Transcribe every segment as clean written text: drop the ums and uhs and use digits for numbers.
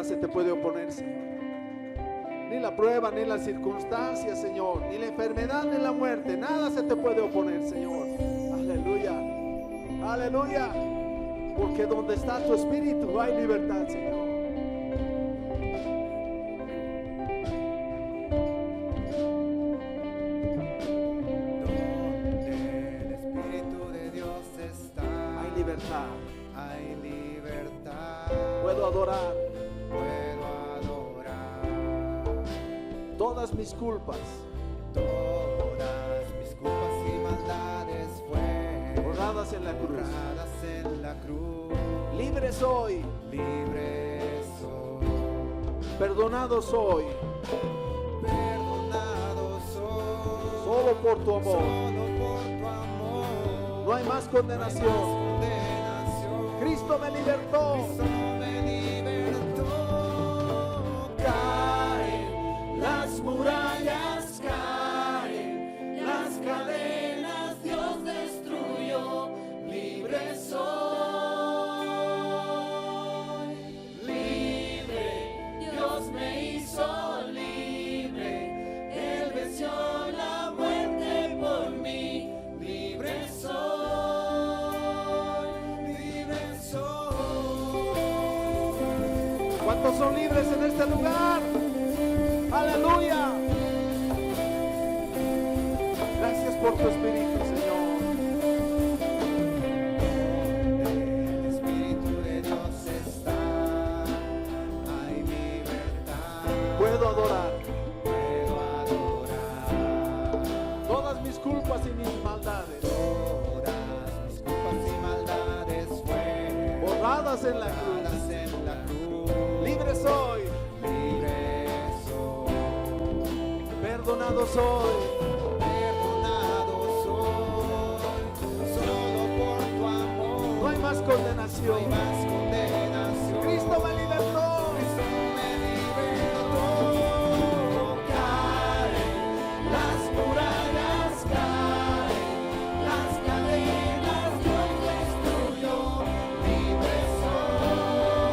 nada se te puede oponer, Señor. Ni la prueba, ni las circunstancias, Señor, ni la enfermedad, ni la muerte, nada se te puede oponer, Señor. Aleluya, aleluya, porque donde está tu espíritu hay libertad, Señor. Donde el Espíritu de Dios está, Hay libertad. hay libertad. Puedo adorar Puedo adorar todas mis culpas, todas mis culpas y maldades fueron borradas en la cruz. borradas en la cruz. Libre soy, Libre soy, perdonado soy, perdonado soy, solo por tu amor. solo por tu amor. No hay más condenación. Condenación. Cristo me libertó. Cristo me libertó. Caen las murallas, caen las cadenas, Dios destruyó. Libre soy, libre, Dios me hizo libre. Él venció la muerte por mí. Libre soy, libre soy. ¿Cuántos son libres en este lugar? Aleluya. Gracias por tu espíritu, Señor. El Espíritu de Dios está, hay libertad. Puedo adorar Puedo adorar todas mis culpas y mis maldades, todas mis culpas y maldades fueron borradas en la cruz. borradas en la cruz. Libre soy, Libre soy, perdonado soy, perdonado soy, solo por tu amor. no hay más No condenación. hay más condenación. Cristo me libertó. Cristo me libertó. Caen las murallas, caen las cadenas, Dios destruyó. Libre soy,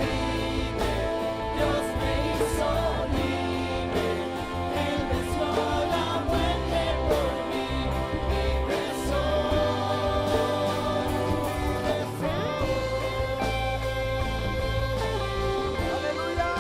libre, Dios me hizo libre. Él venció la muerte por mí. Libre aleluya.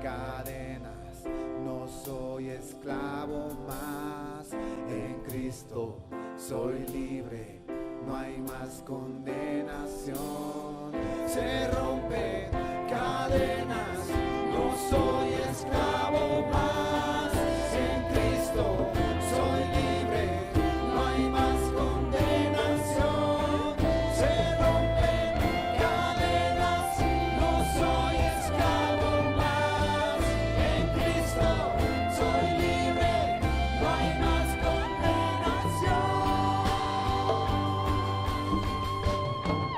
Cadenas, no soy esclavo más. En Cristo soy libre, no hay más condenación. Se rompen cadenas, no soy esclavo más. En Cristo soy libre, no hay más condenación. Se rompen cadenas, no soy esclavo más. En Cristo soy libre, no hay más condenación.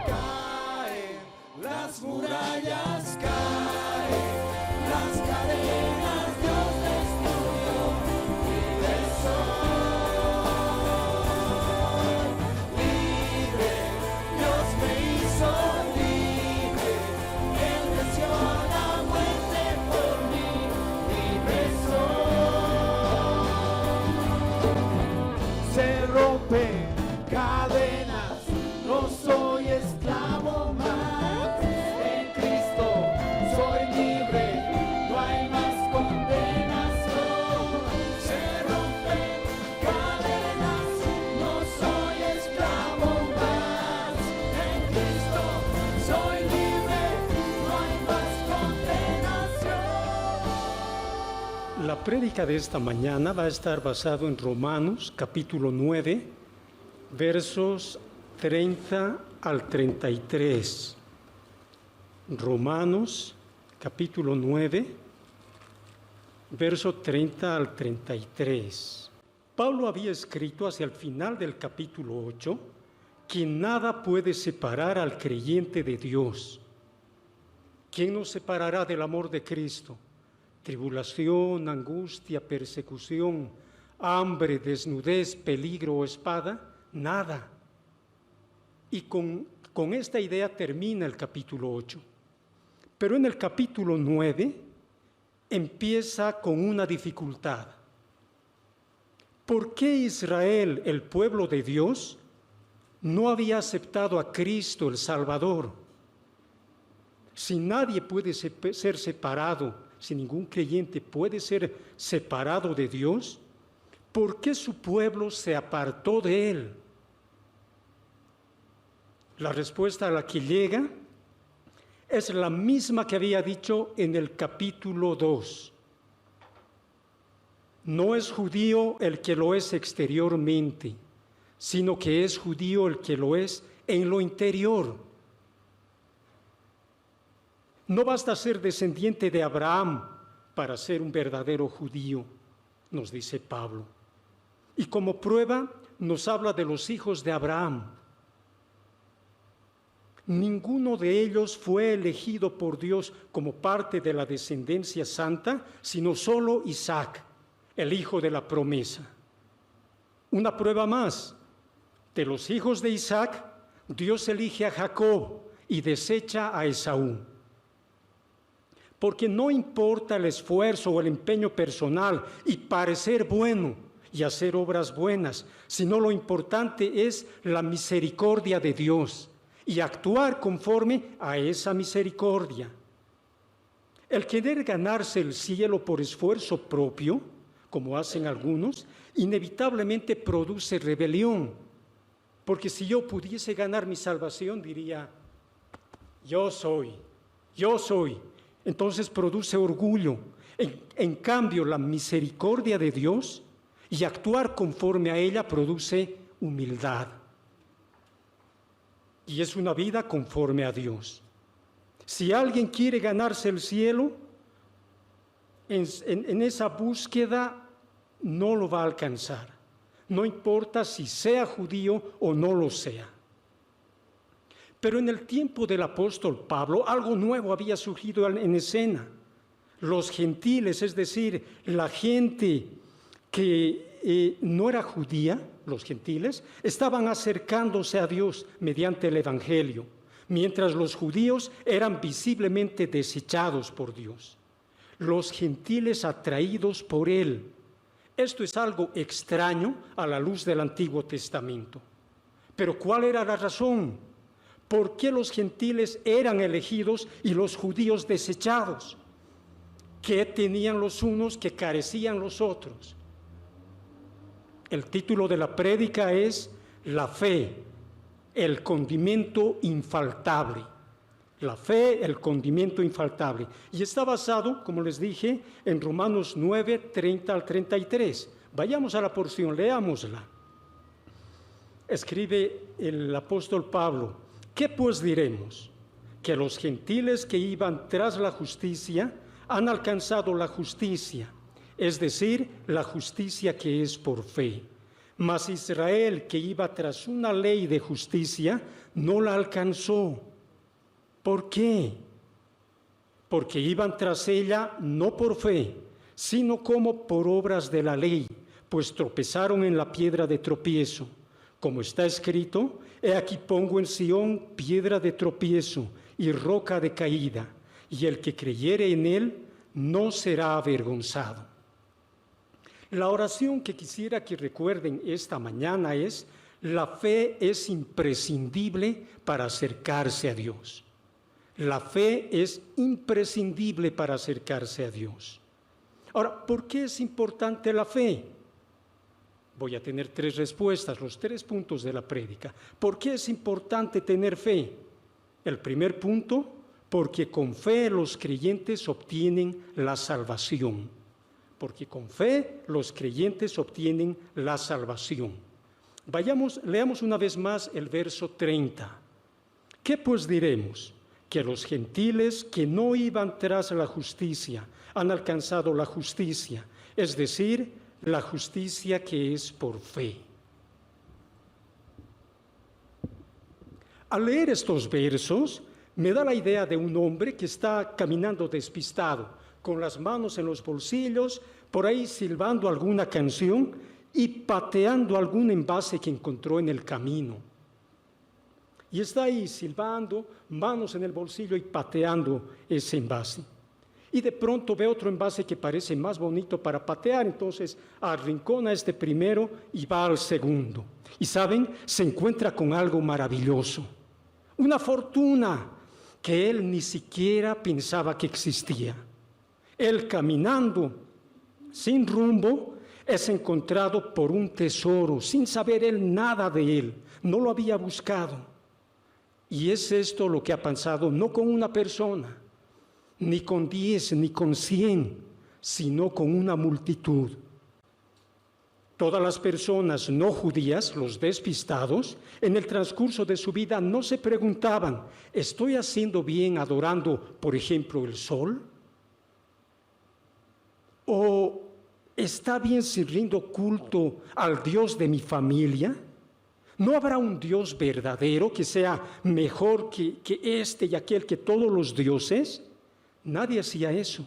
Caen las murallas, caen las cadenas, Dios destruyó. Libre soy, libre, Dios me hizo libre. Él venció la muerte por mí. Libre soy. Se rompen cadenas, no soy esclavo más. En Cristo soy libre, no hay más condenación. Se rompen cadenas, no soy esclavo más. En Cristo soy libre, no hay más condenación. La prédica de esta mañana va a estar basado en Romanos capítulo 9, versos 30 al 33. Romanos capítulo 9, verso 30 al 33. Pablo había escrito hacia el final del capítulo 8 que nada puede separar al creyente de Dios. ¿Quién nos separará del amor de Cristo? tribulación, angustia, persecución, hambre, desnudez, peligro o espada, nada. Y con esta idea termina el capítulo 8. Pero en el capítulo 9 empieza con una dificultad. ¿Por qué Israel, el pueblo de Dios, no había aceptado a Cristo el Salvador? Si nadie puede ser separado, si ningún creyente puede ser separado de Dios, ¿por qué su pueblo se apartó de Él? La respuesta a la que llega es la misma que había dicho en el capítulo 2. No es judío el que lo es exteriormente, sino que es judío el que lo es en lo interior. No basta ser descendiente de Abraham para ser un verdadero judío, nos dice Pablo. Y como prueba nos habla de los hijos de Abraham. Ninguno de ellos fue elegido por Dios como parte de la descendencia santa, sino solo Isaac, el hijo de la promesa. Una prueba más, de los hijos de Isaac, Dios elige a Jacob y desecha a Esaú. Porque no importa el esfuerzo o el empeño personal y parecer bueno y hacer obras buenas, sino lo importante es la misericordia de Dios y actuar conforme a esa misericordia. El querer ganarse el cielo por esfuerzo propio, como hacen algunos, inevitablemente produce rebelión. Porque si yo pudiese ganar mi salvación, diría, yo soy. Entonces produce orgullo. En cambio, la misericordia de Dios y actuar conforme a ella produce humildad. Y es una vida conforme a Dios. Si alguien quiere ganarse el cielo, en esa búsqueda no lo va a alcanzar. No importa si sea judío o no lo sea. Pero en el tiempo del apóstol Pablo, algo nuevo había surgido en escena. Los gentiles, es decir, la gente que no era judía, los gentiles, estaban acercándose a Dios mediante el Evangelio, mientras los judíos eran visiblemente desechados por Dios. Los gentiles atraídos por Él. Esto es algo extraño a la luz del Antiguo Testamento. Pero ¿cuál era la razón? ¿Por qué los gentiles eran elegidos y los judíos desechados? ¿Qué tenían los unos que carecían los otros? El título de la prédica es La fe, el condimento infaltable. La fe, el condimento infaltable. Y está basado, como les dije, en Romanos 9, 30 al 33. Vayamos a la porción, leámosla. Escribe el apóstol Pablo, ¿qué pues diremos? Que los gentiles que iban tras la justicia han alcanzado la justicia, es decir, la justicia que es por fe. Mas Israel, que iba tras una ley de justicia, no la alcanzó. ¿Por qué? Porque iban tras ella no por fe, sino como por obras de la ley, pues tropezaron en la piedra de tropiezo. Como está escrito, he aquí pongo en Sión piedra de tropiezo y roca de caída, y el que creyere en él no será avergonzado. La oración que quisiera que recuerden esta mañana es: la fe es imprescindible para acercarse a Dios. La fe es imprescindible para acercarse a Dios. Ahora, ¿por qué es importante la fe? Voy a tener 3 respuestas, los 3 puntos de la prédica. ¿Por qué es importante tener fe? El primer punto, porque con fe los creyentes obtienen la salvación. Porque con fe los creyentes obtienen la salvación. Leamos una vez más el verso 30. ¿Qué pues diremos? Que los gentiles que no iban tras la justicia han alcanzado la justicia, es decir, la justicia que es por fe. Al leer estos versos, me da la idea de un hombre que está caminando despistado, con las manos en los bolsillos, por ahí silbando alguna canción y pateando algún envase que encontró en el camino. Y está ahí silbando, manos en el bolsillo y pateando ese envase. Y de pronto ve otro envase que parece más bonito para patear, entonces arrincona este primero y va al segundo. Y saben, se encuentra con algo maravilloso, una fortuna que él ni siquiera pensaba que existía. Él caminando sin rumbo es encontrado por un tesoro, sin saber él nada de él, no lo había buscado. Y es esto lo que ha pasado, no con una persona, ni con 10, ni con 100, sino con una multitud. Todas las personas no judías, los despistados, en el transcurso de su vida no se preguntaban, ¿estoy haciendo bien adorando, por ejemplo, el sol? ¿O está bien si rindo culto al Dios de mi familia? ¿No habrá un Dios verdadero que sea mejor que este y aquel, que todos los dioses? Nadie hacía eso.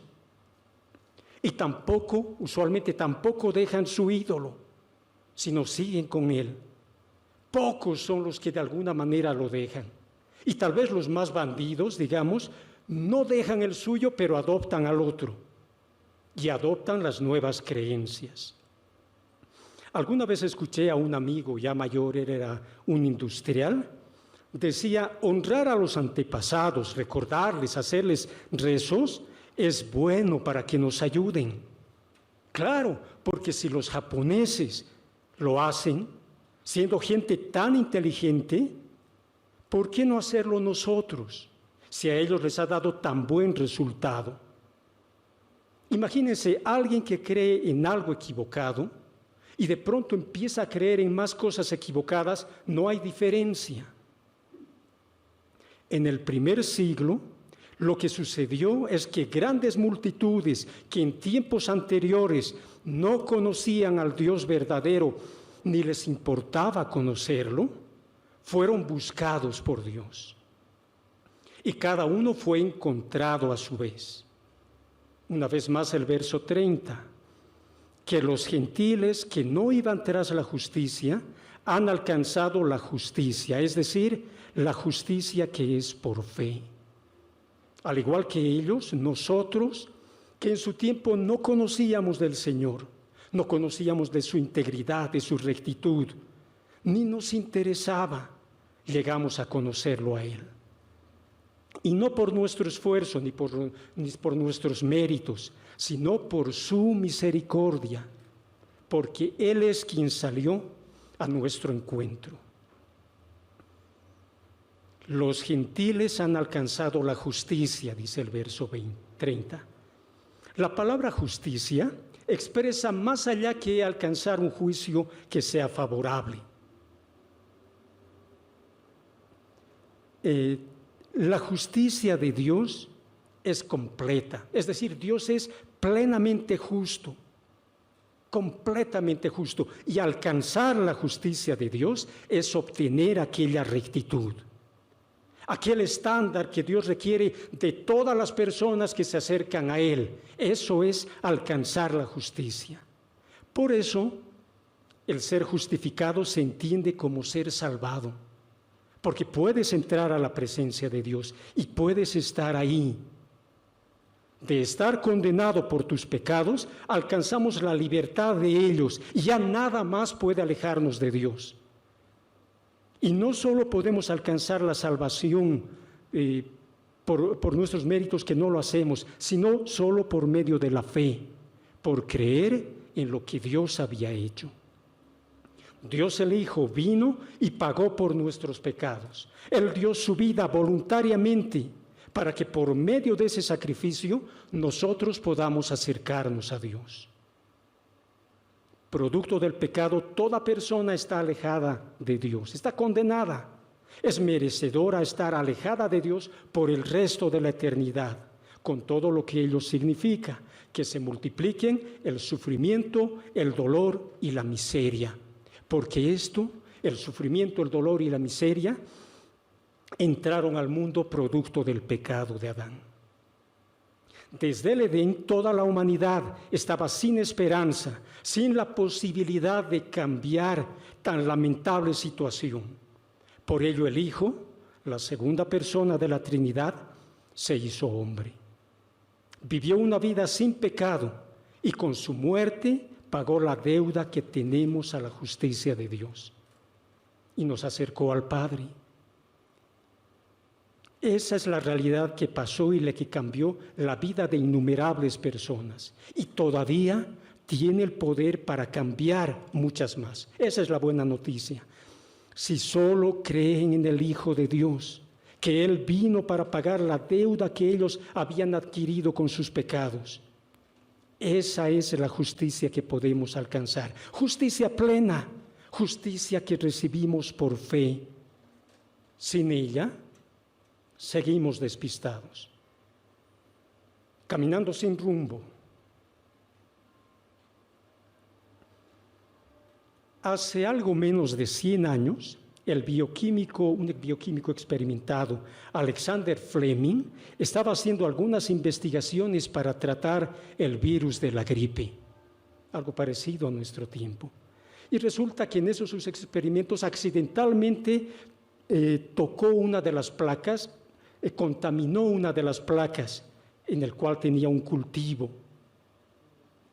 Y tampoco, usualmente tampoco dejan su ídolo, sino siguen con él. Pocos son los que de alguna manera lo dejan. Y tal vez los más bandidos, digamos, no dejan el suyo, pero adoptan al otro. Y adoptan las nuevas creencias. Alguna vez escuché a un amigo ya mayor, él era un industrial, decía, honrar a los antepasados, recordarles, hacerles rezos, es bueno para que nos ayuden. Claro, porque si los japoneses lo hacen, siendo gente tan inteligente, ¿por qué no hacerlo nosotros, si a ellos les ha dado tan buen resultado? Imagínense alguien que cree en algo equivocado y de pronto empieza a creer en más cosas equivocadas, no hay diferencia. En el primer siglo, lo que sucedió es que grandes multitudes que en tiempos anteriores no conocían al Dios verdadero, ni les importaba conocerlo, fueron buscados por Dios. Y cada uno fue encontrado a su vez. Una vez más el verso 30, que los gentiles que no iban tras la justicia han alcanzado la justicia, es decir, la justicia que es por fe. Al igual que ellos, nosotros, que en su tiempo no conocíamos del Señor, no conocíamos de su integridad, de su rectitud, ni nos interesaba, llegamos a conocerlo a Él. Y no por nuestro esfuerzo, ni por nuestros méritos, sino por su misericordia, porque Él es quien salió a nuestro encuentro. Los gentiles han alcanzado la justicia, dice el verso 30. La palabra justicia expresa más allá que alcanzar un juicio que sea favorable. La justicia de Dios es completa, es decir, Dios es plenamente justo, completamente justo, y alcanzar la justicia de Dios es obtener aquella rectitud, aquel estándar que Dios requiere de todas las personas que se acercan a Él. Eso es alcanzar la justicia. Por eso, el ser justificado se entiende como ser salvado, porque puedes entrar a la presencia de Dios y puedes estar ahí. De estar condenado por tus pecados, alcanzamos la libertad de ellos y ya nada más puede alejarnos de Dios. Y no solo podemos alcanzar la salvación por nuestros méritos, que no lo hacemos, sino solo por medio de la fe, por creer en lo que Dios había hecho. Dios el Hijo vino y pagó por nuestros pecados. Él dio su vida voluntariamente para que por medio de ese sacrificio nosotros podamos acercarnos a Dios. Producto del pecado, toda persona está alejada de Dios, está condenada. Es merecedora estar alejada de Dios por el resto de la eternidad, con todo lo que ello significa, que se multipliquen el sufrimiento, el dolor y la miseria. Porque esto, el sufrimiento, el dolor y la miseria, entraron al mundo producto del pecado de Adán. Desde el Edén, toda la humanidad estaba sin esperanza, sin la posibilidad de cambiar tan lamentable situación. Por ello el Hijo, la segunda persona de la Trinidad, se hizo hombre. Vivió una vida sin pecado y con su muerte pagó la deuda que tenemos a la justicia de Dios y nos acercó al Padre. Esa es la realidad que pasó y la que cambió la vida de innumerables personas. Y todavía tiene el poder para cambiar muchas más. Esa es la buena noticia. Si solo creen en el Hijo de Dios, que Él vino para pagar la deuda que ellos habían adquirido con sus pecados. Esa es la justicia que podemos alcanzar. Justicia plena, justicia que recibimos por fe. Sin ella, seguimos despistados, caminando sin rumbo. Hace algo menos de 100 años, un bioquímico experimentado, Alexander Fleming, estaba haciendo algunas investigaciones para tratar el virus de la gripe, algo parecido a nuestro tiempo. Y resulta que en esos sus experimentos accidentalmente tocó una de las placas, contaminó una de las placas en el cual tenía un cultivo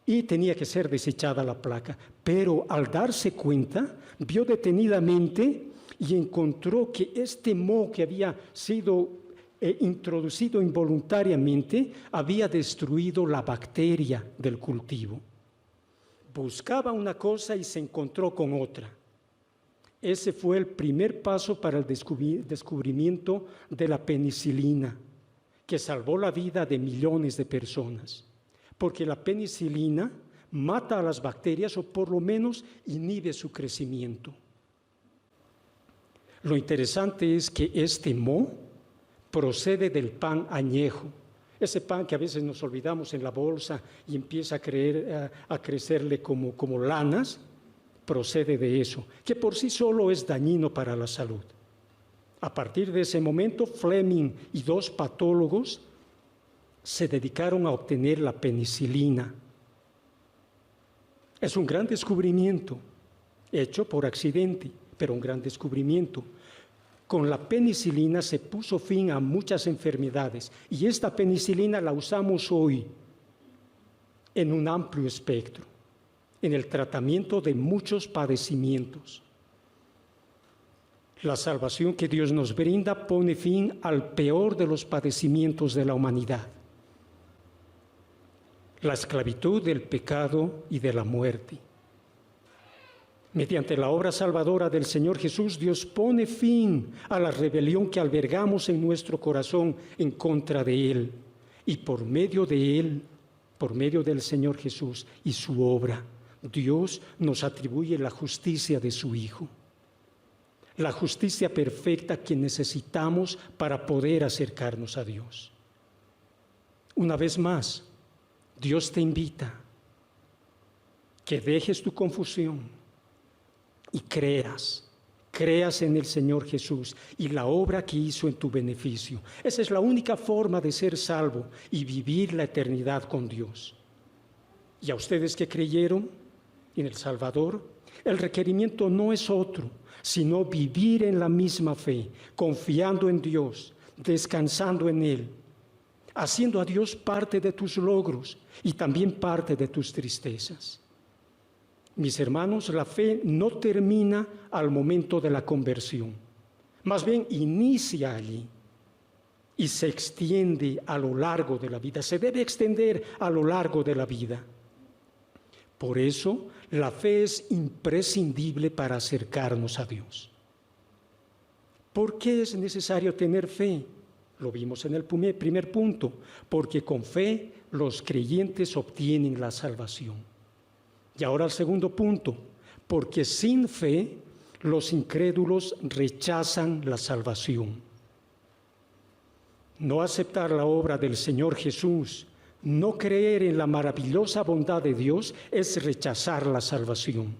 y tenía que ser desechada la placa. Pero al darse cuenta, vio detenidamente y encontró que este moho que había sido introducido involuntariamente había destruido la bacteria del cultivo. Buscaba una cosa y se encontró con otra. Ese fue el primer paso para el descubrimiento de la penicilina, que salvó la vida de millones de personas, porque la penicilina mata a las bacterias o por lo menos inhibe su crecimiento. Lo interesante es que este moho procede del pan añejo, ese pan que a veces nos olvidamos en la bolsa y empieza a crecerle como lanas. Procede de eso, que por sí solo es dañino para la salud. A partir de ese momento, Fleming y 2 patólogos se dedicaron a obtener la penicilina. Es un gran descubrimiento, hecho por accidente, pero un gran descubrimiento. Con la penicilina se puso fin a muchas enfermedades y esta penicilina la usamos hoy en un amplio espectro, en el tratamiento de muchos padecimientos. La salvación que Dios nos brinda pone fin al peor de los padecimientos de la humanidad, la esclavitud del pecado y de la muerte. Mediante la obra salvadora del Señor Jesús, Dios pone fin a la rebelión que albergamos en nuestro corazón en contra de Él, y por medio de Él, por medio del Señor Jesús y su obra, Dios nos atribuye la justicia de su Hijo, la justicia perfecta que necesitamos para poder acercarnos a Dios. Una vez más, Dios te invita que dejes tu confusión y creas en el Señor Jesús y la obra que hizo en tu beneficio. Esa es la única forma de ser salvo y vivir la eternidad con Dios. Y a ustedes que creyeron en el Salvador, el requerimiento no es otro, sino vivir en la misma fe, confiando en Dios, descansando en Él, haciendo a Dios parte de tus logros y también parte de tus tristezas. Mis hermanos, la fe no termina al momento de la conversión, más bien inicia allí y se extiende a lo largo de la vida, se debe extender a lo largo de la vida. Por eso, la fe es imprescindible para acercarnos a Dios. ¿Por qué es necesario tener fe? Lo vimos en el primer punto, porque con fe los creyentes obtienen la salvación. Y ahora el segundo punto, porque sin fe los incrédulos rechazan la salvación. No aceptar la obra del Señor Jesús, no creer en la maravillosa bondad de Dios es rechazar la salvación.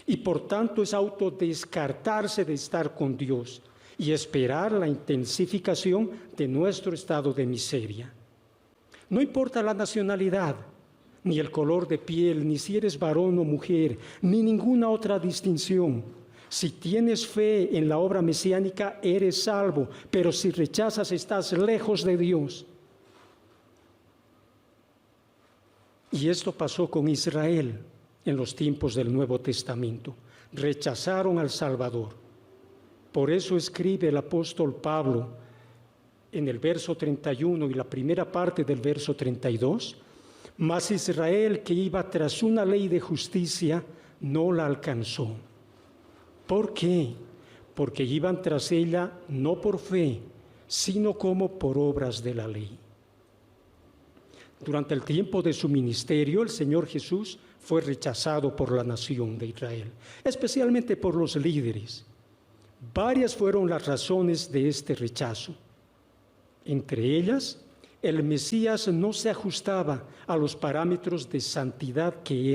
Y por tanto es autodescartarse de estar con Dios y esperar la intensificación de nuestro estado de miseria. No importa la nacionalidad, ni el color de piel, ni si eres varón o mujer, ni ninguna otra distinción. Si tienes fe en la obra mesiánica, eres salvo, pero si rechazas, estás lejos de Dios. Y esto pasó con Israel en los tiempos del Nuevo Testamento. Rechazaron al Salvador. Por eso escribe el apóstol Pablo en el verso 31 y la primera parte del verso 32, mas Israel, que iba tras una ley de justicia, no la alcanzó. ¿Por qué? Porque iban tras ella no por fe, sino como por obras de la ley. Durante el tiempo de su ministerio, el Señor Jesús fue rechazado por la nación de Israel, especialmente por los líderes. Varias fueron las razones de este rechazo. Entre ellas, el Mesías no se ajustaba a los parámetros de santidad que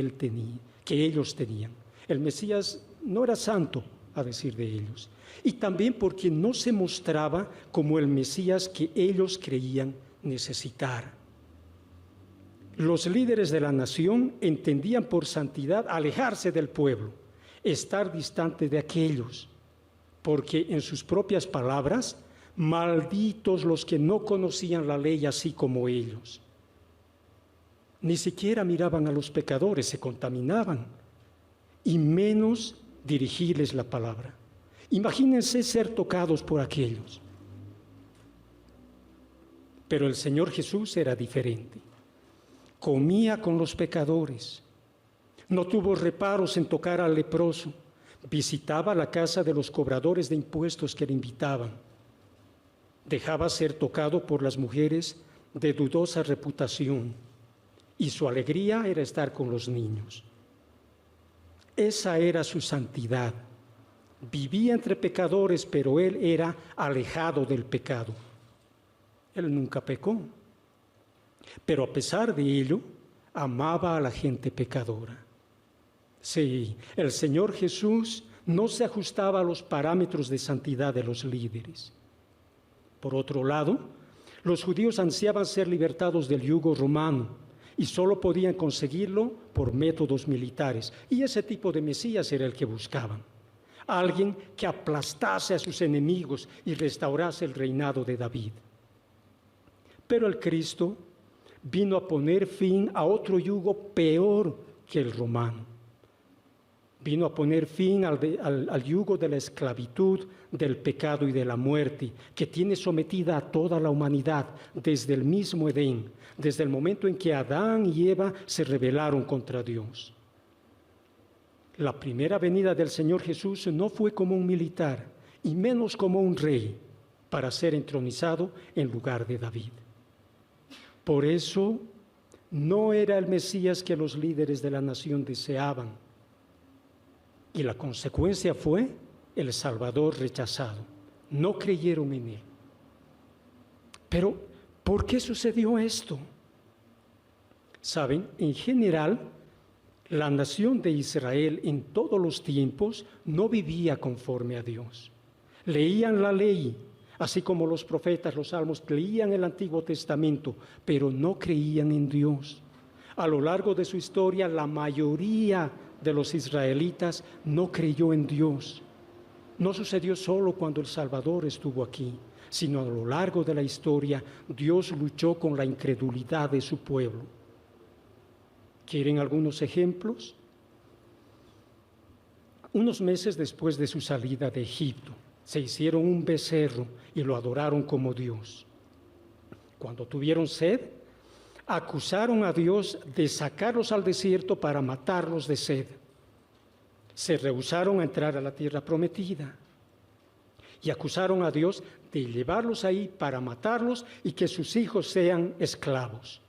ellos tenían. El Mesías no era santo, a decir de ellos. Y también porque no se mostraba como el Mesías que ellos creían necesitar. Los líderes de la nación entendían por santidad alejarse del pueblo, estar distante de aquellos, porque en sus propias palabras, malditos los que no conocían la ley así como ellos. Ni siquiera miraban a los pecadores, se contaminaban, y menos dirigirles la palabra. Imagínense ser tocados por aquellos. Pero el Señor Jesús era diferente. Comía con los pecadores, no tuvo reparos en tocar al leproso, visitaba la casa de los cobradores de impuestos que le invitaban, dejaba ser tocado por las mujeres de dudosa reputación y su alegría era estar con los niños. Esa era su santidad. Vivía entre pecadores, pero él era alejado del pecado. Él nunca pecó. Pero a pesar de ello, amaba a la gente pecadora. Sí, el Señor Jesús no se ajustaba a los parámetros de santidad de los líderes. Por otro lado, los judíos ansiaban ser libertados del yugo romano y solo podían conseguirlo por métodos militares. Y ese tipo de Mesías era el que buscaban. Alguien que aplastase a sus enemigos y restaurase el reinado de David. Pero el Cristo vino a poner fin a otro yugo peor que el romano. Vino a poner fin al yugo de la esclavitud, del pecado y de la muerte, que tiene sometida a toda la humanidad desde el mismo Edén, desde el momento en que Adán y Eva se rebelaron contra Dios. La primera venida del Señor Jesús no fue como un militar, y menos como un rey, para ser entronizado en lugar de David. Por eso, no era el Mesías que los líderes de la nación deseaban. Y la consecuencia fue el Salvador rechazado. No creyeron en él. Pero, ¿por qué sucedió esto? Saben, en general, la nación de Israel en todos los tiempos no vivía conforme a Dios. Leían la ley, así como los profetas, los salmos, leían el Antiguo Testamento, pero no creían en Dios. A lo largo de su historia, la mayoría de los israelitas no creyó en Dios. No sucedió solo cuando el Salvador estuvo aquí, sino a lo largo de la historia, Dios luchó con la incredulidad de su pueblo. ¿Quieren algunos ejemplos? Unos meses después de su salida de Egipto, se hicieron un becerro y lo adoraron como Dios. Cuando tuvieron sed, acusaron a Dios de sacarlos al desierto para matarlos de sed. Se rehusaron a entrar a la tierra prometida y acusaron a Dios de llevarlos ahí para matarlos y que sus hijos sean esclavos.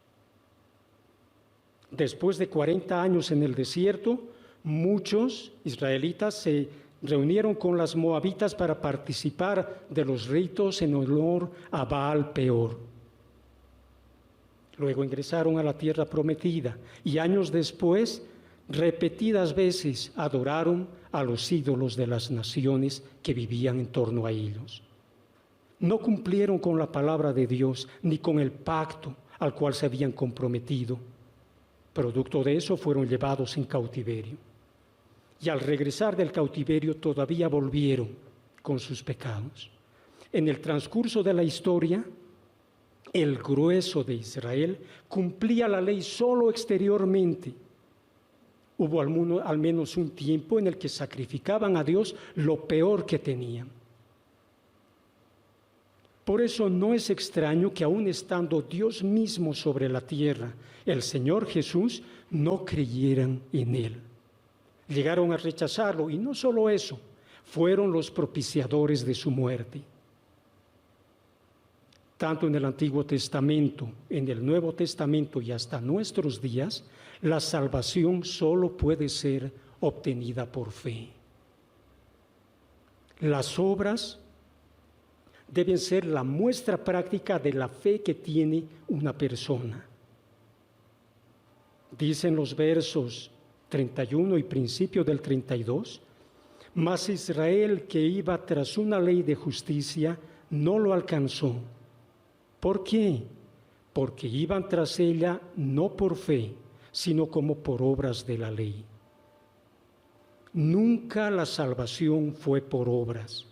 Después de 40 años en el desierto, muchos israelitas se reunieron con las moabitas para participar de los ritos en honor a Baal Peor. Luego ingresaron a la tierra prometida y años después, repetidas veces, adoraron a los ídolos de las naciones que vivían en torno a ellos. No cumplieron con la palabra de Dios ni con el pacto, al cual se habían comprometido. Producto de eso fueron llevados en cautiverio. Y al regresar del cautiverio todavía volvieron con sus pecados. En el transcurso de la historia, el grueso de Israel cumplía la ley solo exteriormente. Hubo al menos un tiempo en el que sacrificaban a Dios lo peor que tenían. Por eso no es extraño que aún estando Dios mismo sobre la tierra, el Señor Jesús, no creyeran en Él. Llegaron a rechazarlo y no solo eso, fueron los propiciadores de su muerte. Tanto en el Antiguo Testamento, en el Nuevo Testamento y hasta nuestros días, la salvación solo puede ser obtenida por fe. Las obras deben ser la muestra práctica de la fe que tiene una persona. Dicen los versos 31 y principio del 32, mas Israel, que iba tras una ley de justicia, no lo alcanzó. ¿Por qué? Porque iban tras ella no por fe, sino como por obras de la ley. Nunca la salvación fue por obras,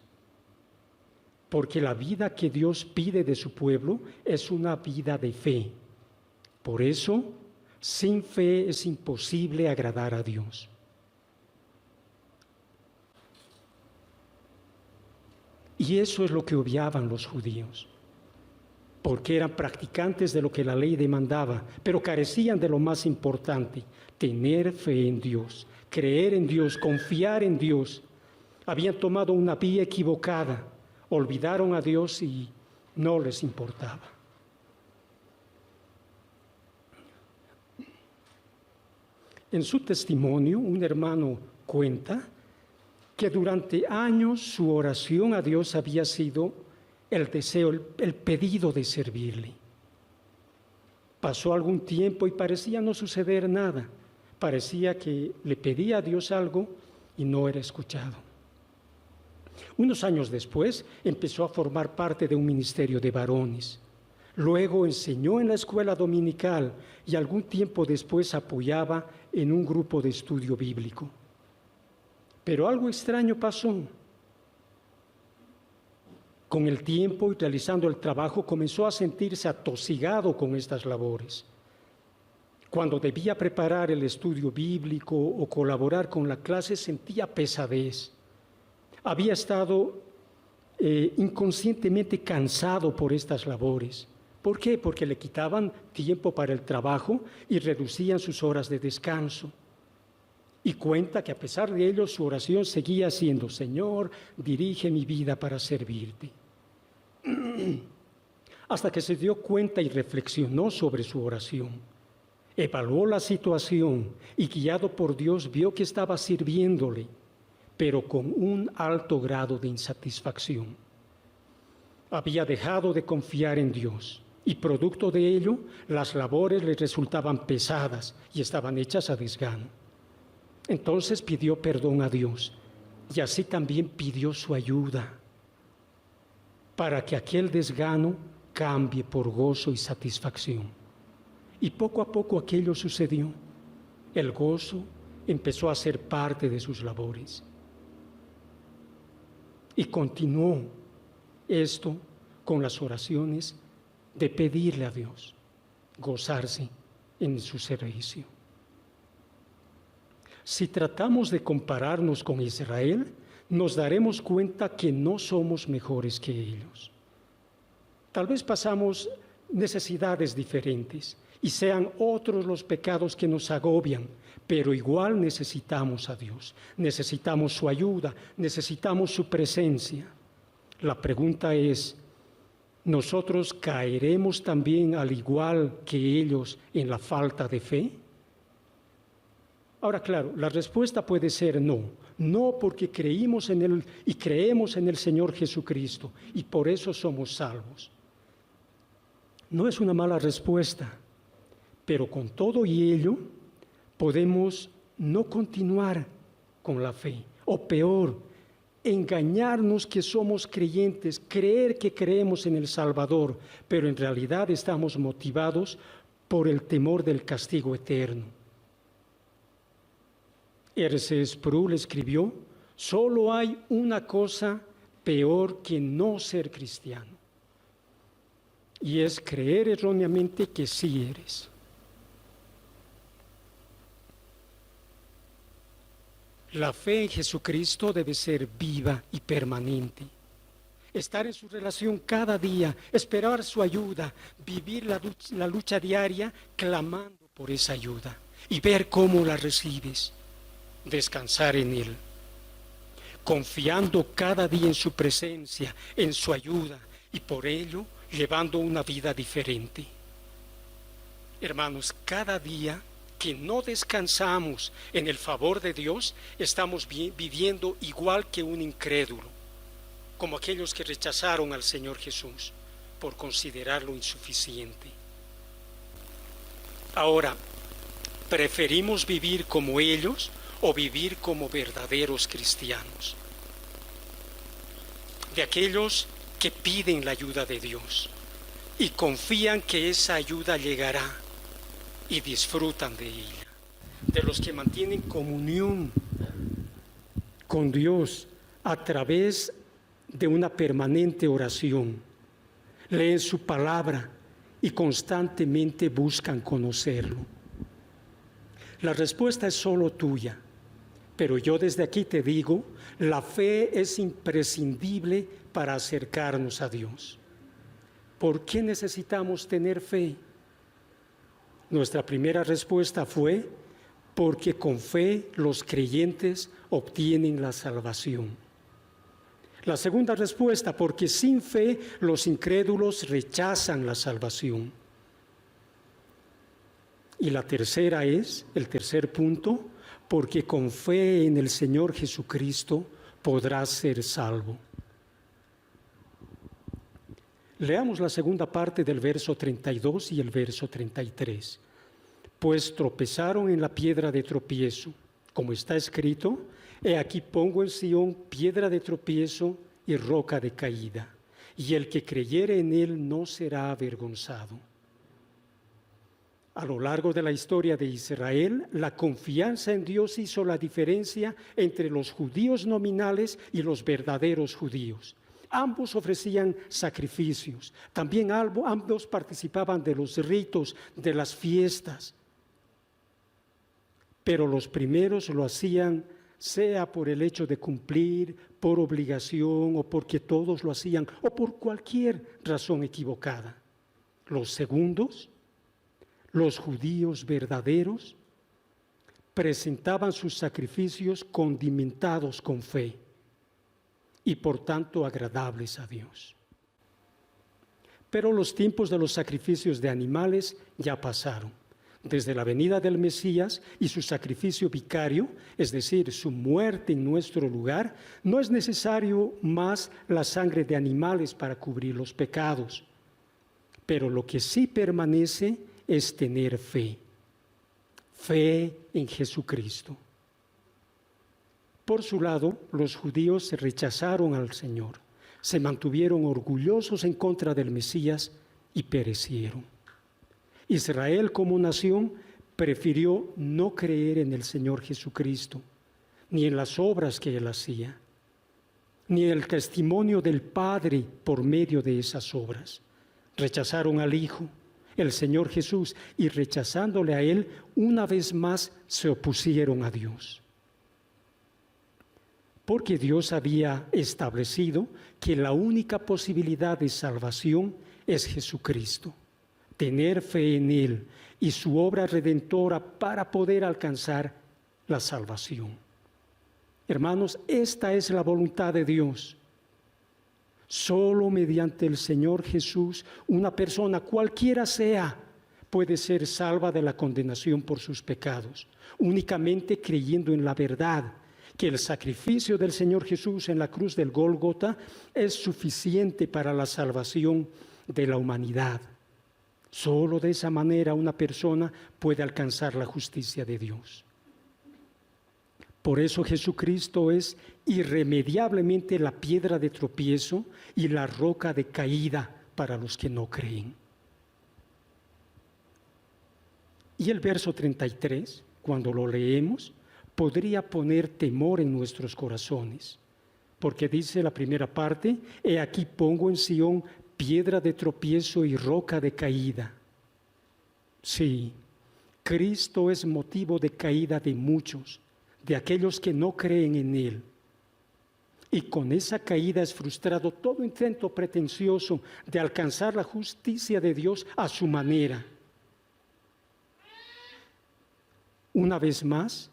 porque la vida que Dios pide de su pueblo es una vida de fe. Por eso, sin fe es imposible agradar a Dios. Y eso es lo que obviaban los judíos, porque eran practicantes de lo que la ley demandaba, pero carecían de lo más importante: tener fe en Dios, creer en Dios, confiar en Dios. Habían tomado una vía equivocada, olvidaron a Dios y no les importaba. En su testimonio, un hermano cuenta que durante años su oración a Dios había sido el deseo, el pedido de servirle. Pasó algún tiempo y parecía no suceder nada. Parecía que le pedía a Dios algo y no era escuchado. Unos años después empezó a formar parte de un ministerio de varones. Luego enseñó en la escuela dominical y algún tiempo después apoyaba en un grupo de estudio bíblico. Pero algo extraño pasó. Con el tiempo y realizando el trabajo comenzó a sentirse atosigado con estas labores. Cuando debía preparar el estudio bíblico o colaborar con la clase sentía pesadez. Había estado inconscientemente cansado por estas labores. ¿Por qué? Porque le quitaban tiempo para el trabajo y reducían sus horas de descanso. Y cuenta que a pesar de ello su oración seguía siendo: Señor, dirige mi vida para servirte. Hasta que se dio cuenta y reflexionó sobre su oración. Evaluó la situación y, guiado por Dios, vio que estaba sirviéndole, pero con un alto grado de insatisfacción. Había dejado de confiar en Dios y, producto de ello, las labores le resultaban pesadas y estaban hechas a desgano. Entonces pidió perdón a Dios y así también pidió su ayuda para que aquel desgano cambie por gozo y satisfacción. Y poco a poco aquello sucedió. El gozo empezó a ser parte de sus labores. Y continuó esto con las oraciones de pedirle a Dios gozarse en su servicio. Si tratamos de compararnos con Israel, nos daremos cuenta que no somos mejores que ellos. Tal vez pasamos necesidades diferentes y sean otros los pecados que nos agobian, pero igual necesitamos a Dios, necesitamos su ayuda, necesitamos su presencia. La pregunta es: ¿nosotros caeremos también al igual que ellos en la falta de fe? Ahora, claro, la respuesta puede ser no. No, porque creímos en Él y creemos en el Señor Jesucristo y por eso somos salvos. No es una mala respuesta, pero con todo y ello podemos no continuar con la fe, o peor, engañarnos que somos creyentes, creer que creemos en el Salvador, pero en realidad estamos motivados por el temor del castigo eterno. R.C. Sproul escribió: solo hay una cosa peor que no ser cristiano, y es creer erróneamente que sí eres. La fe en Jesucristo debe ser viva y permanente. Estar en su relación cada día, esperar su ayuda, vivir la lucha diaria clamando por esa ayuda y ver cómo la recibes. Descansar en Él, confiando cada día en su presencia, en su ayuda y por ello llevando una vida diferente. Hermanos, cada día que no descansamos en el favor de Dios, estamos viviendo igual que un incrédulo, como aquellos que rechazaron al Señor Jesús por considerarlo insuficiente. Ahora, ¿preferimos vivir como ellos o vivir como verdaderos cristianos? De aquellos que piden la ayuda de Dios y confían que esa ayuda llegará y disfrutan de ella, de los que mantienen comunión con Dios a través de una permanente oración, leen su palabra y constantemente buscan conocerlo. La respuesta es solo tuya, pero yo desde aquí te digo, la fe es imprescindible para acercarnos a Dios. ¿Por qué necesitamos tener fe? Nuestra primera respuesta fue: porque con fe los creyentes obtienen la salvación. La segunda respuesta: porque sin fe los incrédulos rechazan la salvación. Y la tercera es, el tercer punto: porque con fe en el Señor Jesucristo podrás ser salvo. Leamos la segunda parte del verso 32 y el verso 33. Pues tropezaron en la piedra de tropiezo, como está escrito: he aquí pongo en Sión piedra de tropiezo y roca de caída, y el que creyere en él no será avergonzado. A lo largo de la historia de Israel, la confianza en Dios hizo la diferencia entre los judíos nominales y los verdaderos judíos. Ambos ofrecían sacrificios, también ambos participaban de los ritos, de las fiestas. Pero los primeros lo hacían sea por el hecho de cumplir, por obligación o porque todos lo hacían o por cualquier razón equivocada. Los segundos, los judíos verdaderos, presentaban sus sacrificios condimentados con fe y por tanto agradables a Dios. Pero los tiempos de los sacrificios de animales ya pasaron. Desde la venida del Mesías y su sacrificio vicario, es decir, su muerte en nuestro lugar, no es necesario más la sangre de animales para cubrir los pecados. Pero lo que sí permanece es tener fe. Fe en Jesucristo. Por su lado, los judíos rechazaron al Señor, se mantuvieron orgullosos en contra del Mesías y perecieron. Israel como nación prefirió no creer en el Señor Jesucristo, ni en las obras que Él hacía, ni en el testimonio del Padre por medio de esas obras. Rechazaron al Hijo, el Señor Jesús, y rechazándole a Él, una vez más se opusieron a Dios. Porque Dios había establecido que la única posibilidad de salvación es Jesucristo. Tener fe en Él y su obra redentora para poder alcanzar la salvación. Hermanos, esta es la voluntad de Dios. Solo mediante el Señor Jesús, una persona, cualquiera sea, puede ser salva de la condenación por sus pecados, únicamente creyendo en la verdad, que el sacrificio del Señor Jesús en la cruz del Gólgota es suficiente para la salvación de la humanidad. Solo de esa manera una persona puede alcanzar la justicia de Dios. Por eso Jesucristo es irremediablemente la piedra de tropiezo y la roca de caída para los que no creen. Y el verso 33, cuando lo leemos, podría poner temor en nuestros corazones, porque dice la primera parte: he aquí pongo en Sión piedra de tropiezo y roca de caída. Sí, Cristo es motivo de caída de muchos, de aquellos que no creen en Él. Y con esa caída es frustrado todo intento pretencioso de alcanzar la justicia de Dios a su manera. Una vez más,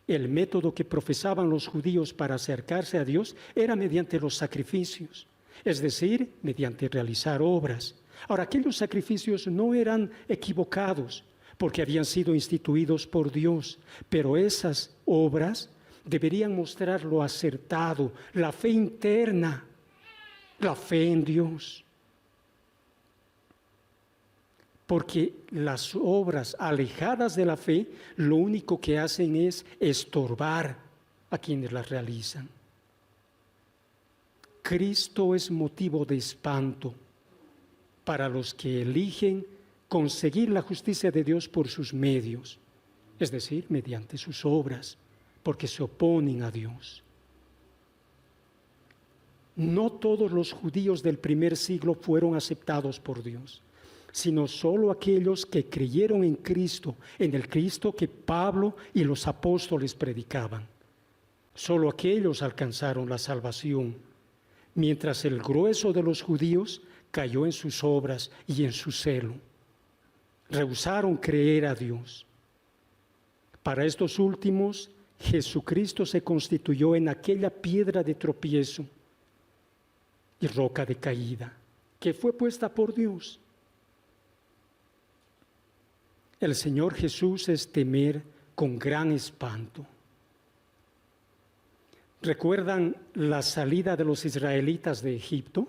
el método que profesaban los judíos para acercarse a Dios era mediante los sacrificios, es decir, mediante realizar obras. Ahora, aquellos sacrificios no eran equivocados, porque habían sido instituidos por Dios, pero esas obras deberían mostrar lo acertado, la fe interna, la fe en Dios. Porque las obras alejadas de la fe, lo único que hacen es estorbar a quienes las realizan. Cristo es motivo de espanto para los que eligen conseguir la justicia de Dios por sus medios, es decir, mediante sus obras, porque se oponen a Dios. No todos los judíos del primer siglo fueron aceptados por Dios, sino solo aquellos que creyeron en Cristo, en el Cristo que Pablo y los apóstoles predicaban. Solo aquellos alcanzaron la salvación, mientras el grueso de los judíos cayó en sus obras y en su celo. Rehusaron creer a Dios. Para estos últimos, Jesucristo se constituyó en aquella piedra de tropiezo y roca de caída que fue puesta por Dios. El Señor Jesús es temer con gran espanto. ¿Recuerdan la salida de los israelitas de Egipto?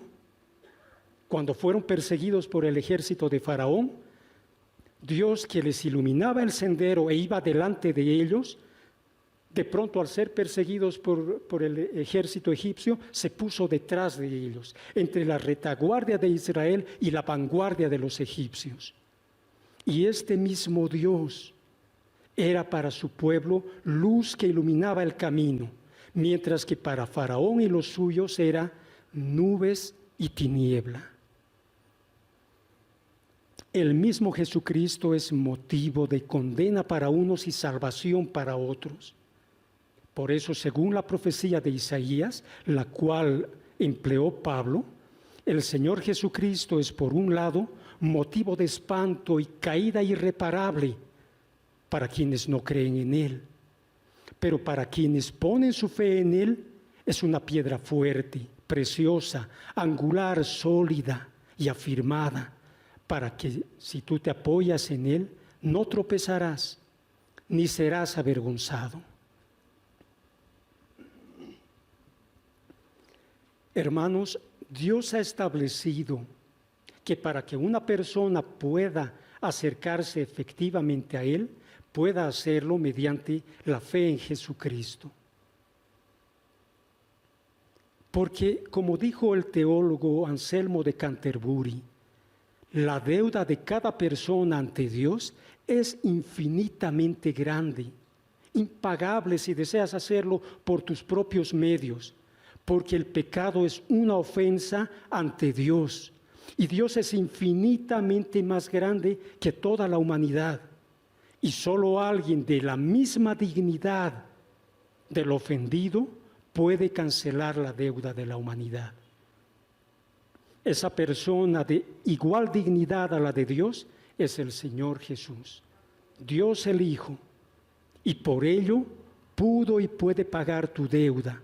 Cuando fueron perseguidos por el ejército de Faraón, Dios, que les iluminaba el sendero e iba delante de ellos, de pronto al ser perseguidos por el ejército egipcio, se puso detrás de ellos, entre la retaguardia de Israel y la vanguardia de los egipcios. Y este mismo Dios era para su pueblo luz que iluminaba el camino, mientras que para Faraón y los suyos era nubes y tiniebla. El mismo Jesucristo es motivo de condena para unos y salvación para otros. Por eso, según la profecía de Isaías, la cual empleó Pablo, el Señor Jesucristo es, por un lado, motivo de espanto y caída irreparable para quienes no creen en Él. Pero para quienes ponen su fe en Él, es una piedra fuerte, preciosa, angular, sólida y afirmada, para que si tú te apoyas en Él, no tropezarás, ni serás avergonzado. Hermanos, Dios ha establecido que para que una persona pueda acercarse efectivamente a Él, pueda hacerlo mediante la fe en Jesucristo. Porque, como dijo el teólogo Anselmo de Canterbury, la deuda de cada persona ante Dios es infinitamente grande, impagable si deseas hacerlo por tus propios medios, porque el pecado es una ofensa ante Dios, y Dios es infinitamente más grande que toda la humanidad, y solo alguien de la misma dignidad del ofendido puede cancelar la deuda de la humanidad. Esa persona de igual dignidad a la de Dios es el Señor Jesús, Dios el Hijo, y por ello pudo y puede pagar tu deuda,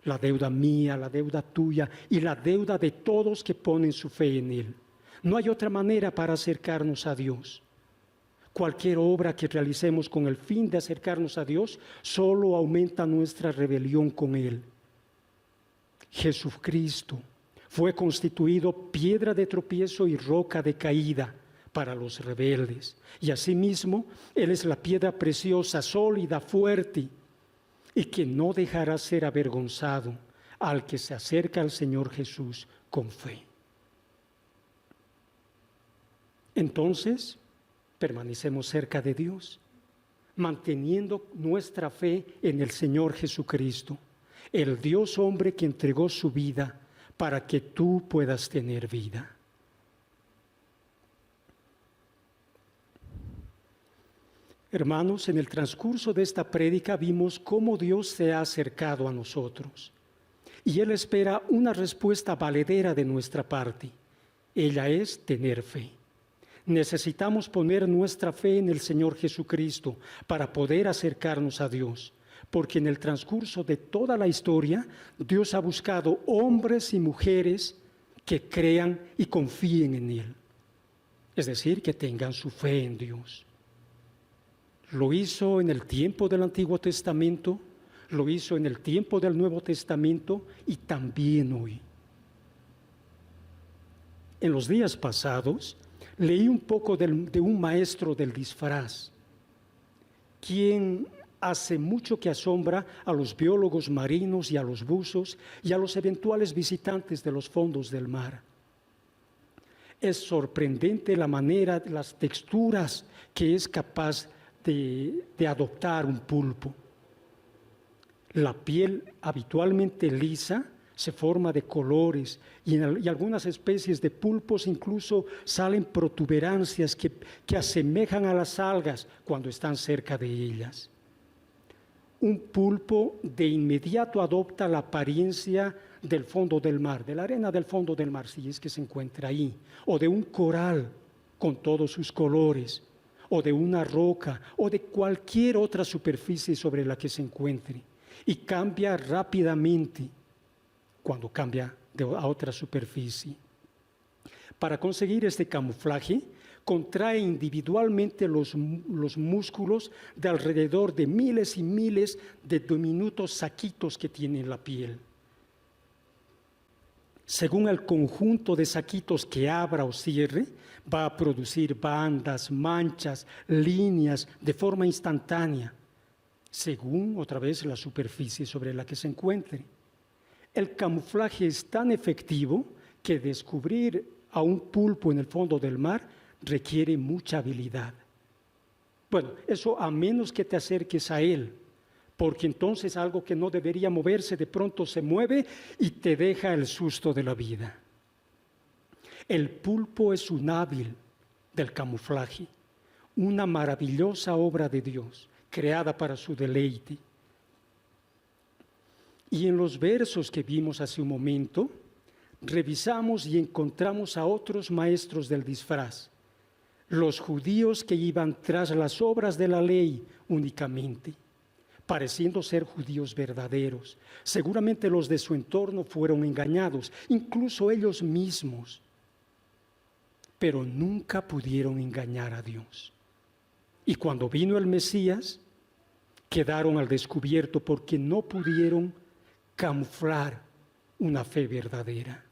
la deuda mía, la deuda tuya y la deuda de todos que ponen su fe en Él. No hay otra manera para acercarnos a Dios. Cualquier obra que realicemos con el fin de acercarnos a Dios solo aumenta nuestra rebelión con Él. Jesucristo fue constituido piedra de tropiezo y roca de caída para los rebeldes. Y asimismo, Él es la piedra preciosa, sólida, fuerte, y que no dejará ser avergonzado al que se acerca al Señor Jesús con fe. Entonces, permanecemos cerca de Dios, manteniendo nuestra fe en el Señor Jesucristo, el Dios hombre que entregó su vida para que tú puedas tener vida. Hermanos, en el transcurso de esta prédica vimos cómo Dios se ha acercado a nosotros y Él espera una respuesta valedera de nuestra parte. Ella es tener fe. Necesitamos poner nuestra fe en el Señor Jesucristo para poder acercarnos a Dios, porque en el transcurso de toda la historia, Dios ha buscado hombres y mujeres que crean y confíen en Él, es decir, que tengan su fe en Dios. Lo hizo en el tiempo del Antiguo Testamento, lo hizo en el tiempo del Nuevo Testamento y también hoy. En los días pasados, leí un poco de un maestro del disfraz, quien hace mucho que asombra a los biólogos marinos y a los buzos y a los eventuales visitantes de los fondos del mar. Es sorprendente la manera, las texturas que es capaz de adoptar un pulpo. La piel habitualmente lisa se forma de colores y algunas especies de pulpos incluso salen protuberancias que asemejan a las algas cuando están cerca de ellas. Un pulpo de inmediato adopta la apariencia del fondo del mar, de la arena del fondo del mar, si es que se encuentra ahí, o de un coral con todos sus colores, o de una roca, o de cualquier otra superficie sobre la que se encuentre, y cambia rápidamente cuando cambia a otra superficie. Para conseguir este camuflaje, contrae individualmente los músculos de alrededor de miles y miles de diminutos saquitos que tiene en la piel. Según el conjunto de saquitos que abra o cierre, va a producir bandas, manchas, líneas de forma instantánea, según otra vez la superficie sobre la que se encuentre. El camuflaje es tan efectivo que descubrir a un pulpo en el fondo del mar requiere mucha habilidad. Bueno, eso a menos que te acerques a él, porque entonces algo que no debería moverse de pronto se mueve y te deja el susto de la vida. El pulpo es un hábil del camuflaje, una maravillosa obra de Dios, creada para su deleite. Y en los versos que vimos hace un momento, revisamos y encontramos a otros maestros del disfraz, los judíos que iban tras las obras de la ley únicamente, pareciendo ser judíos verdaderos. Seguramente los de su entorno fueron engañados, incluso ellos mismos, pero nunca pudieron engañar a Dios. Y cuando vino el Mesías, quedaron al descubierto porque no pudieron camuflar una fe verdadera.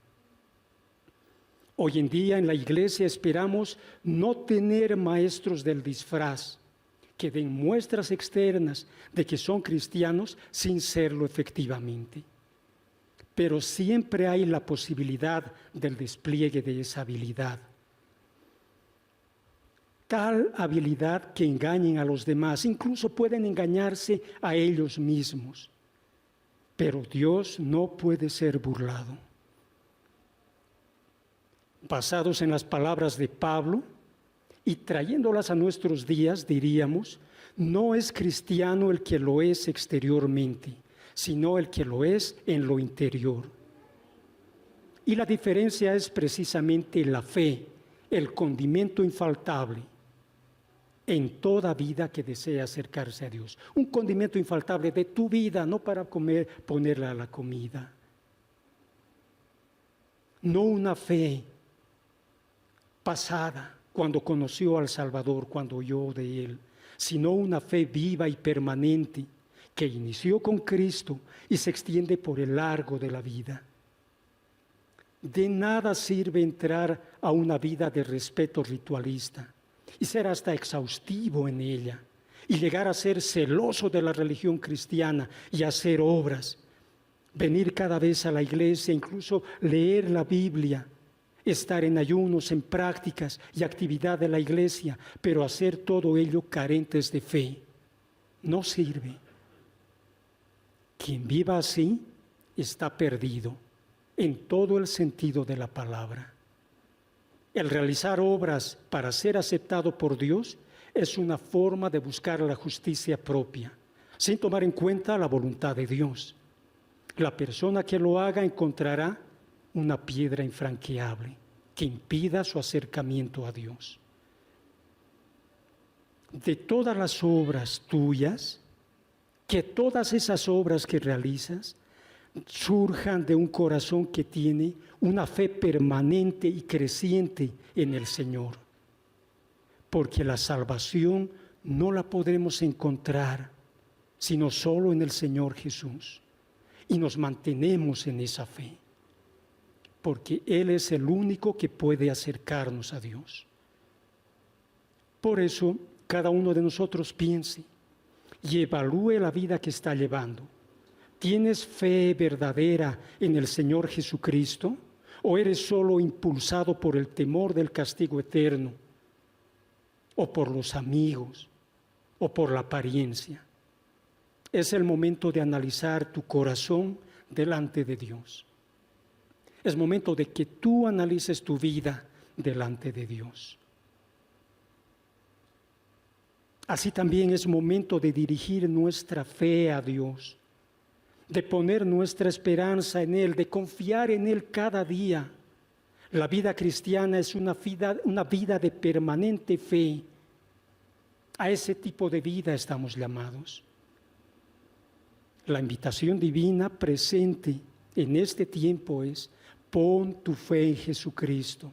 Hoy en día en la iglesia esperamos no tener maestros del disfraz que den muestras externas de que son cristianos sin serlo efectivamente. Pero siempre hay la posibilidad del despliegue de esa habilidad. Tal habilidad que engañen a los demás, incluso pueden engañarse a ellos mismos. Pero Dios no puede ser burlado. Basados en las palabras de Pablo y trayéndolas a nuestros días, diríamos, no es cristiano el que lo es exteriormente, sino el que lo es en lo interior. Y la diferencia es precisamente la fe, el condimento infaltable en toda vida que desea acercarse a Dios. Un condimento infaltable de tu vida, no para comer, ponerla a la comida. No una fe pasada, cuando conoció al Salvador, cuando oyó de Él, sino una fe viva y permanente que inició con Cristo y se extiende por el largo de la vida. De nada sirve entrar a una vida de respeto ritualista y ser hasta exhaustivo en ella y llegar a ser celoso de la religión cristiana y hacer obras. Venir cada vez a la iglesia, incluso leer la Biblia, estar en ayunos, en prácticas y actividad de la iglesia, pero hacer todo ello carentes de fe. No sirve. Quien viva así está perdido en todo el sentido de la palabra. El realizar obras para ser aceptado por Dios es una forma de buscar la justicia propia, sin tomar en cuenta la voluntad de Dios. La persona que lo haga encontrará una piedra infranqueable que impida su acercamiento a Dios. De todas las obras tuyas, que todas esas obras que realizas surjan de un corazón que tiene una fe permanente y creciente en el Señor. Porque la salvación no la podremos encontrar sino solo en el Señor Jesús. Y nos mantenemos en esa fe, porque Él es el único que puede acercarnos a Dios. Por eso, cada uno de nosotros piense y evalúe la vida que está llevando. ¿Tienes fe verdadera en el Señor Jesucristo? ¿O eres solo impulsado por el temor del castigo eterno? ¿O por los amigos? ¿O por la apariencia? Es el momento de analizar tu corazón delante de Dios. Es momento de que tú analices tu vida delante de Dios. Así también es momento de dirigir nuestra fe a Dios, de poner nuestra esperanza en Él, de confiar en Él cada día. La vida cristiana es una vida de permanente fe. A ese tipo de vida estamos llamados. La invitación divina presente en este tiempo es: pon tu fe en Jesucristo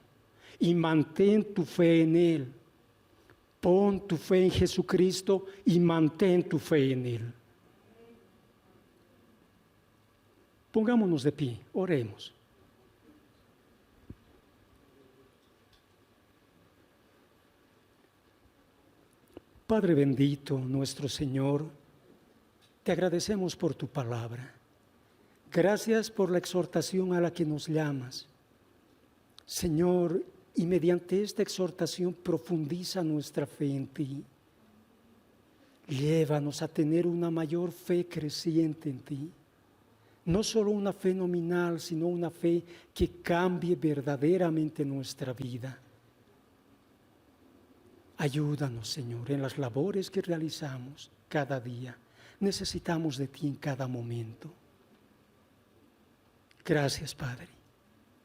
y mantén tu fe en Él. Pon tu fe en Jesucristo y mantén tu fe en Él. Pongámonos de pie, oremos. Padre bendito, nuestro Señor, te agradecemos por tu palabra. Gracias por la exhortación a la que nos llamas. Señor, y mediante esta exhortación profundiza nuestra fe en ti. Llévanos a tener una mayor fe creciente en ti. No solo una fe nominal, sino una fe que cambie verdaderamente nuestra vida. Ayúdanos, Señor, en las labores que realizamos cada día. Necesitamos de ti en cada momento. Gracias, Padre.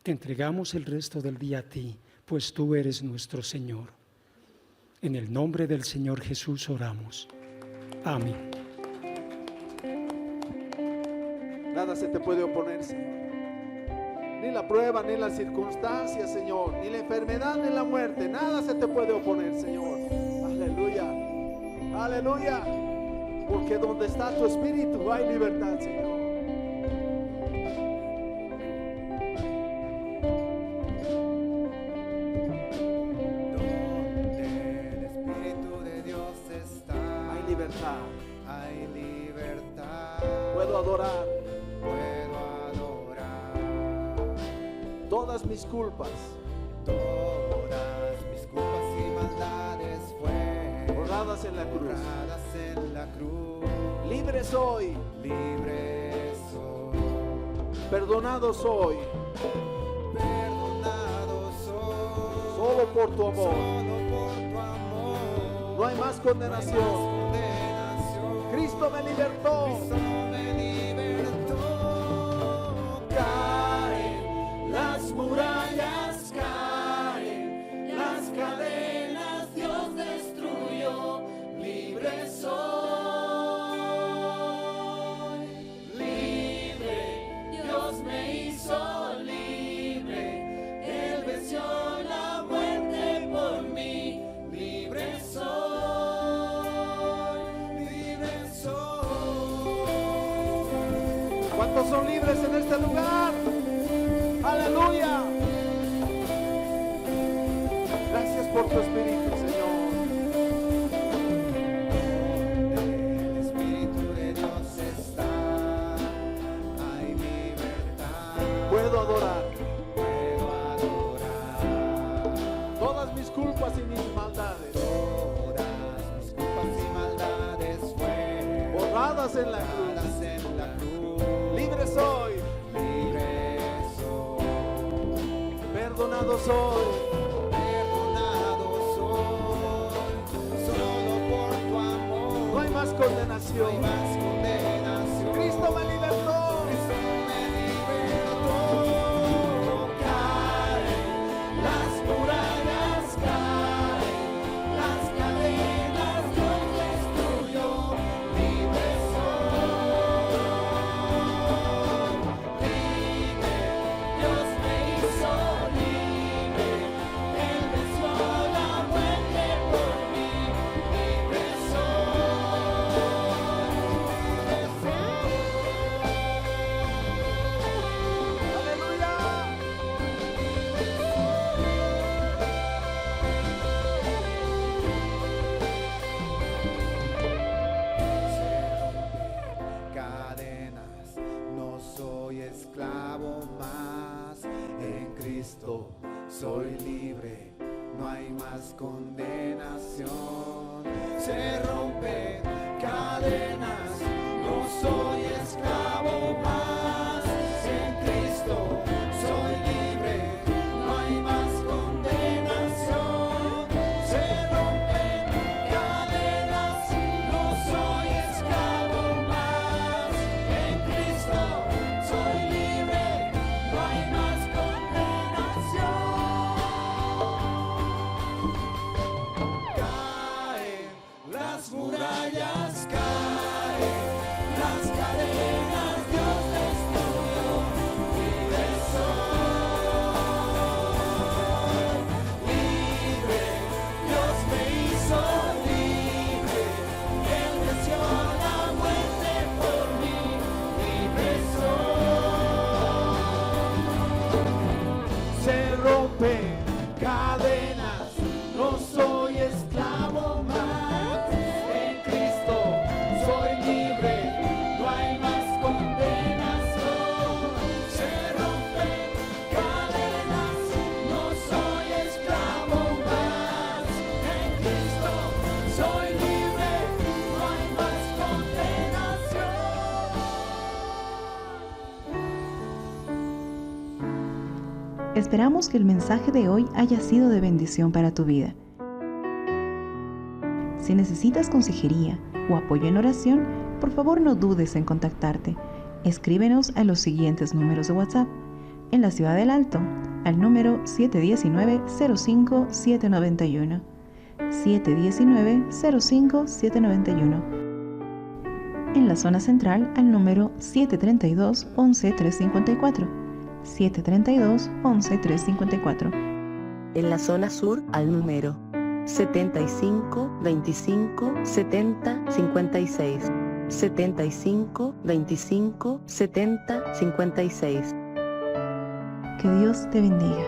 Te entregamos el resto del día a ti, pues tú eres nuestro Señor. En el nombre del Señor Jesús oramos. Amén. Nada se te puede oponer, Señor. Ni la prueba, ni las circunstancias, Señor, ni la enfermedad, ni la muerte. Nada se te puede oponer, Señor. Aleluya. Aleluya. Porque donde está tu espíritu hay libertad, Señor. Donde el Espíritu de Dios está, Hay libertad. hay libertad. Puedo adorar Puedo adorar todas mis culpas. todas mis culpas y maldades fueron Borradas en la cruz. borradas en la cruz. Libre soy. Libre soy, Perdonado soy. perdonado soy, Solo por tu amor. solo por tu amor. No hay más condenación. Condenación. Cristo me libertó. Cristo me libertó. Caen las murallas, caen las cadenas, Dios destruyó. Libre soy, libre, Dios me hizo libre. Él venció la muerte por mí. Libre soy, libre soy. ¿Cuántos son libres en este lugar? Aleluya. Gracias por tu espíritu, Señor. mis culpas y mis maldades, todas mis culpas y maldades fueron borradas en la borradas cruz. en la cruz. Libre soy, Libre soy, perdonado soy. perdonado soy, solo por tu amor. No hay más No condenación. hay más condenación. Cristo me libertó. Cristo me libertó. Caen las murallas, caen las cadenas, Dios destruyó. Libre soy, libre, Dios me hizo libre. Él venció la muerte por mí. Libre Aleluya. cadenas, no soy esclavo más. En Cristo soy libre, no hay más condenación. Se rompen cadenas, no soy esclavo más. En Cristo soy libre, no hay más condenación. Se rompen cadenas, no soy esclavo más. En Cristo soy libre, no hay más condenación. Caen las murallas, caen las cadenas, Dios destruyó. Libre soy, libre, Dios me hizo libre. Él venció la muerte por mí. Libre soy. Se rompen cadenas, no soy esclavo más. En Cristo soy libre, no hay más condenación. Se rompen cadenas, no soy esclavo más. En Cristo soy libre, no hay más condenación. Esperamos que el mensaje de hoy haya sido de bendición para tu vida. Si necesitas consejería o apoyo en oración, por favor no dudes en contactarte. Escríbenos a los siguientes números de WhatsApp. En la Ciudad del Alto, al número 719-05-791. 719-05-791. En la zona central, al número 732-11-354. 732-11-354. En la zona sur al número 75 25 70 56. 75 25 70 56. Que Dios te bendiga.